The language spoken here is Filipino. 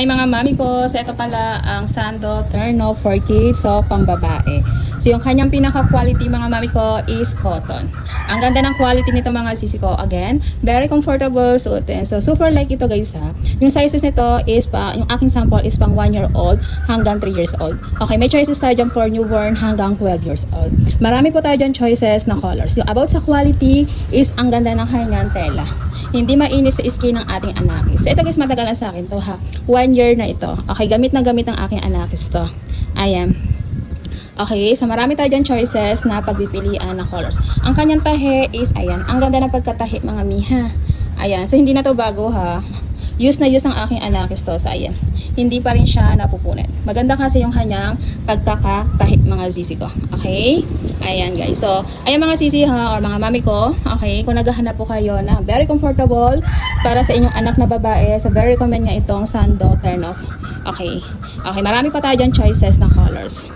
Hi mga mami ko, so ito pala ang Sando Terno 4K, so pambabae. So yung kanyang pinaka-quality mga mami ko is cotton. Ang ganda ng quality nito mga sisi ko. Again, very comfortable suotin. So super like ito guys ha. Yung sizes nito is yung aking sample is pang 1 year old hanggang 3 years old. Okay, may choices tayo dyan for newborn hanggang 12 years old. Marami po tayo dyan choices na colors. Yung about sa quality is ang ganda ng kanyang tela. Hindi mainit sa skin ng ating anakis. So ito guys, matagal na sa akin to ha. 1 year na ito. Okay, gamit na gamit ng aking anakis to. Ayan. Okay, so marami tayo dyan choices na pagpipilian ng colors. Ang kanyang tahe is, ayan, ang ganda ng pagkatahi mga miha. Ayan, so hindi na to bago ha. Use na use ng aking anakis to. So ayan, hindi pa rin siya napupunit. Maganda kasi yung kanyang pagkakatahi mga sisi ko. Okay? Ayan guys. So, ayan mga sisi ha, or mga mami ko. Okay, kung naghahanap po kayo na very comfortable para sa inyong anak na babae, so very recommend nga itong Sando Terno. Okay. Okay, marami pa tayo dyan choices ng colors.